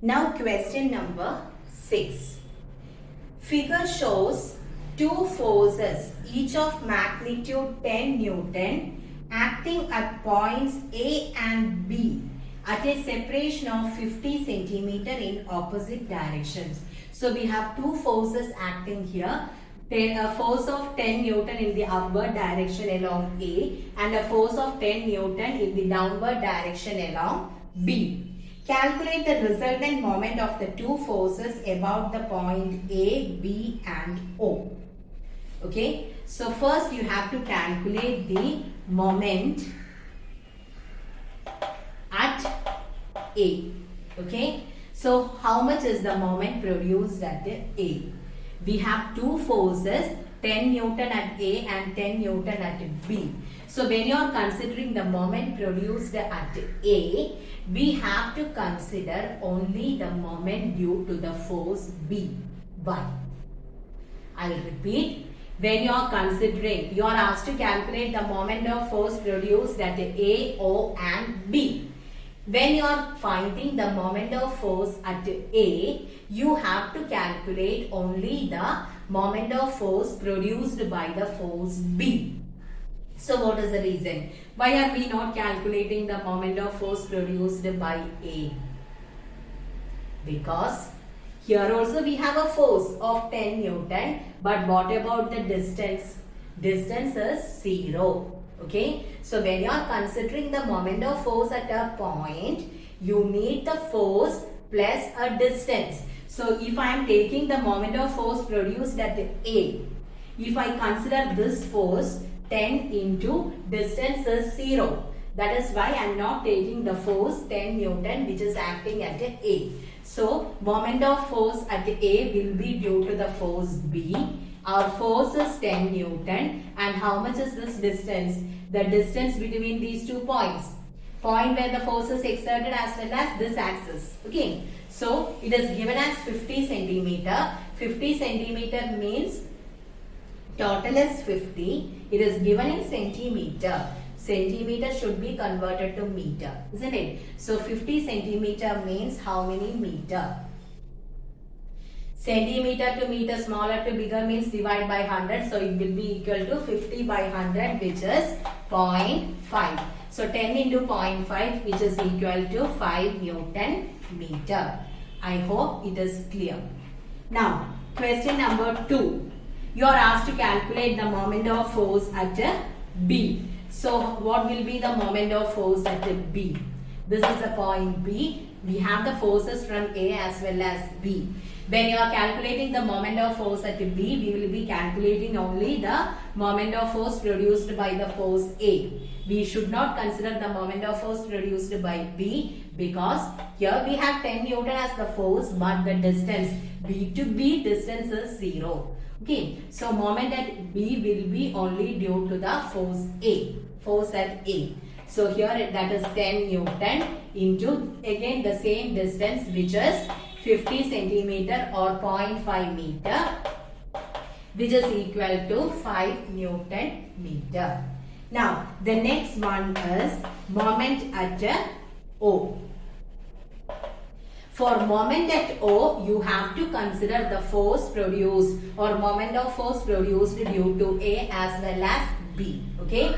Now question number 6. Figure shows two forces, each of magnitude 10 Newton, acting at points A and B at a separation of 50 centimeter in opposite directions. So we have two forces acting here. A force of 10 Newton in the upward direction along A and a force of 10 Newton in the downward direction along B. Calculate the resultant moment of the two forces about the point A, B and O. Okay, so first you have to calculate the moment at A. Okay, so how much is the moment produced at A? We have two forces, 10 Newton at A and 10 Newton at B. So when you are considering the moment produced at A, we have to consider only the moment due to the force B. Why? I'll repeat. When you are considering, you are asked to calculate the moment of force produced at A, O and B. When you are finding the moment of force at A, you have to calculate only the moment of force produced by the force B. So what is the reason? Why are we not calculating the moment of force produced by A? Because here also we have a force of 10 Newton, but what about the distance? Distance is 0. Okay, so when you are considering the moment of force at a point, you need the force plus a distance. So if I am taking the moment of force produced at A, if I consider this force 10 into distance is 0. That is why I am not taking the force 10 Newton which is acting at A. So moment of force at A will be due to the force B. Our force is 10 Newton and how much is this distance? The distance between these 2 points. Point where the force is exerted as well as this axis. Okay. So it is given as 50 centimeter. 50 centimeter means total is 50. It is given in centimeter. Centimeter should be converted to meter. Isn't it? So 50 centimeter means how many meter? Centimeter to meter, smaller to bigger means divide by 100. So it will be equal to 50 by 100 which is 0.5. So 10 into 0.5 which is equal to 5 Newton meter. I hope it is clear. Now question number 2. You are asked to calculate the moment of force at B. So what will be the moment of force at B? This is a point B. We have the forces from A as well as B. When you are calculating the moment of force at B, we will be calculating only the moment of force produced by the force A. We should not consider the moment of force produced by B because here we have 10 Newton as the force but the distance B to B distance is 0. Okay, so moment at B will be only due to the force A, force at A. So here that is 10 Newton into again the same distance which is 50 centimeter or 0.5 meter which is equal to 5 Newton meter. Now the next one is moment at O. For moment at O, you have to consider the force produced or moment of force produced due to A as well as B. Okay.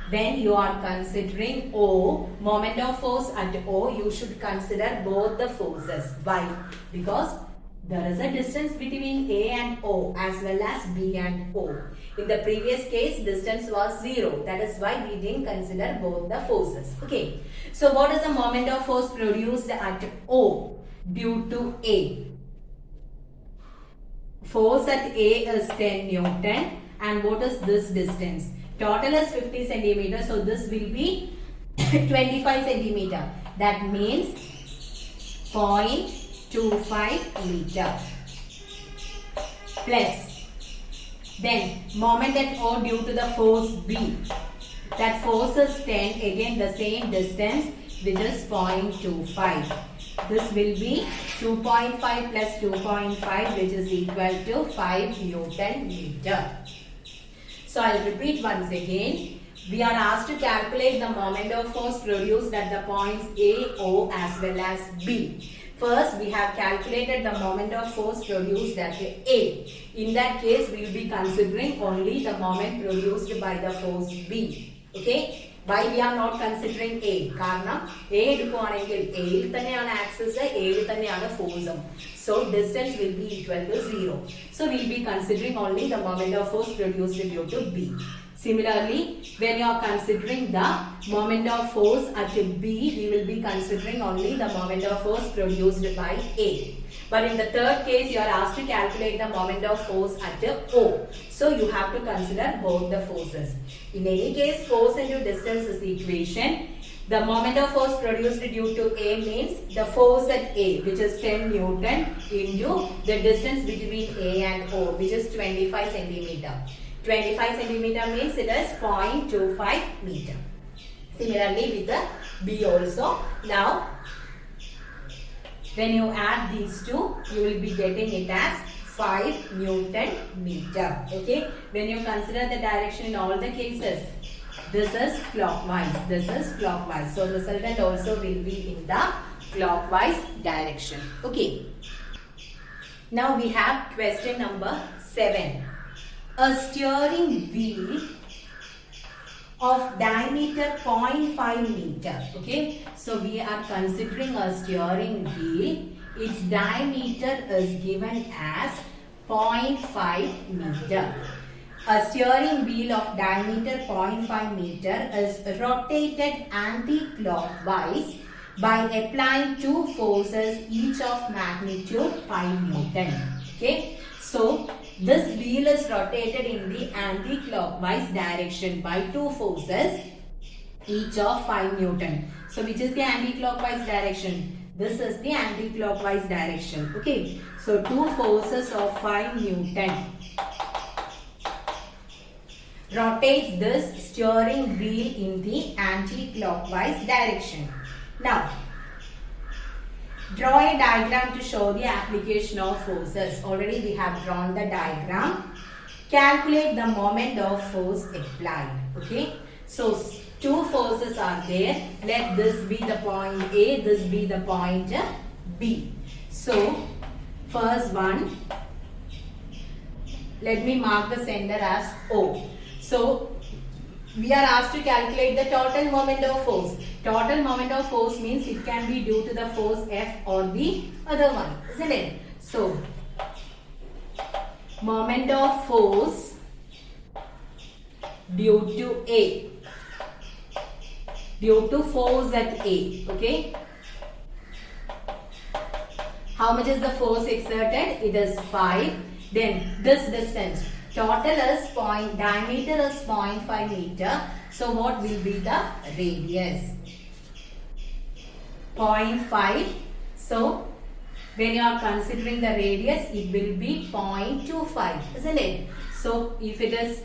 When you are considering O, moment of force at O, you should consider both the forces. Why? Because there is a distance between A and O as well as B and O. In the previous case, distance was 0. That is why we didn't consider both the forces. Okay. So what is the moment of force produced at O due to A? Force at A is 10 Newton and what is this distance? Total is 50 centimeter, so this will be 25 centimeter. That means 0.25 meter plus then moment at O due to the force B. That force is 10, again the same distance which is 0.25. This will be 2.5 plus 2.5 which is equal to 5 Newton meter. So I will repeat once again. We are asked to calculate the moment of force produced at the points A, O as well as B. First, we have calculated the moment of force produced at A. In that case, we will be considering only the moment produced by the force B. Okay? Why we are not considering A? കാരണം A എടുക്കുവാണെങ്കിൽ A യിൽ തന്നെയാണ് axis, A യിൽ തന്നെയാണ് force. So distance will be equal to 0. So we will be considering only the moment of force produced due to B. Similarly, when you are considering the moment of force at B, we will be considering only the moment of force produced by A. But in the third case, you are asked to calculate the moment of force at O. So you have to consider both the forces. In any case, force into distance is the equation. The moment of force produced due to A means the force at A, which is 10 Newton, into the distance between A and O, which is 25 centimeter. 25 centimeter means it is 0.25 meter. Similarly with the B also. Now, when you add these two, you will be getting it as 5 Newton meter. Okay. When you consider the direction in all the cases, this is clockwise. This is clockwise. So resultant also will be in the clockwise direction. Okay. Now we have question number 7. A steering wheel of diameter 0.5 meter. Okay, so we are considering a steering wheel. Its diameter is given as 0.5 meter. A steering wheel of diameter 0.5 meter is rotated anti-clockwise by applying two forces, each of magnitude 5 Newton. Okay, so this wheel is rotated in the anti-clockwise direction by two forces, each of 5 Newton. So which is the anti-clockwise direction? This is the anti-clockwise direction. Okay. So two forces of 5 Newton rotates this steering wheel in the anti-clockwise direction. Now, draw a diagram to show the application of forces. Already we have drawn the diagram. Calculate the moment of force applied. Okay. So two forces are there. Let this be the point A, this be the point B. So first one, let me mark the center as O. So we are asked to calculate the total moment of force. Total moment of force means it can be due to the force F or the other one, isn't it? So moment of force due to A, due to force at A. Okay, how much is the force exerted? It is 5. Then this distance, total is diameter is 0.5 meter. So what will be the radius? 0.5. So when you are considering the radius, it will be 0.25, isn't it? So if it is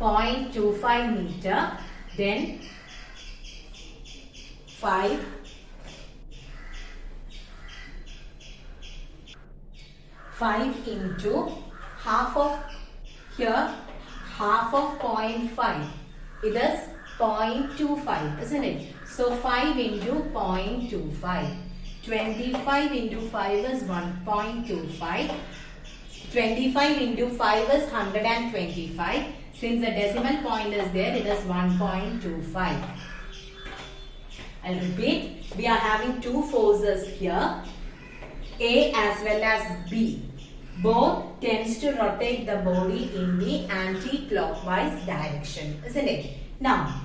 0.25 meter, then 5 into half of here, half of 0.5. It is 0.25, isn't it? So 5 into 0.25. 25 into 5 is 1.25. 25 into 5 is 125. Since the decimal point is there, it is 1.25. I'll repeat. We are having two forces here, A as well as B. Both tends to rotate the body in the anti-clockwise direction, isn't it? Now,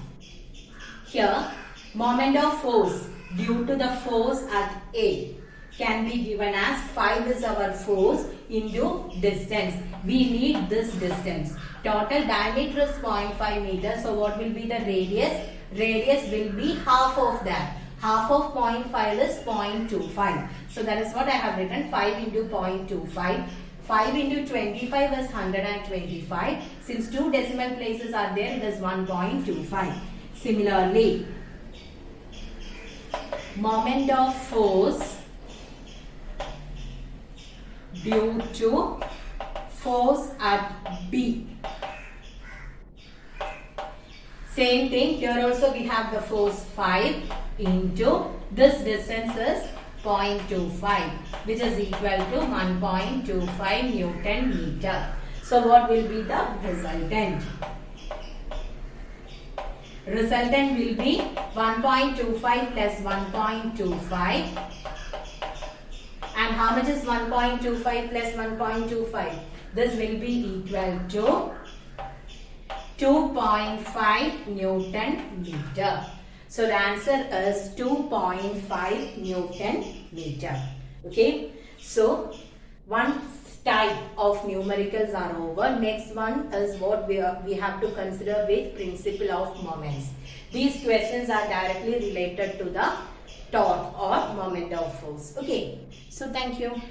here, moment of force due to the force at A can be given as 5 is our force into distance. We need this distance. Total diameter is 0.5 meter. So what will be the radius? Radius will be half of that. Half of 0.5 is 0.25. So that is what I have written, 5 into 0.25. 5 into 25 is 125. Since two decimal places are there, it is 1.25. Similarly, moment of force due to force at B. Same thing, here also we have the force 5 into this distance is 0.25, which is equal to 1.25 Newton meter. So what will be the resultant? Resultant will be 1.25 plus 1.25. And how much is 1.25 plus 1.25? This will be equal to 2.5 Newton meter. So the answer is 2.5 Newton meter. Okay. So one type of numericals are over. Next one is what we have to consider with principle of moments. These questions are directly related to the torque or moment of force. Okay. So thank you.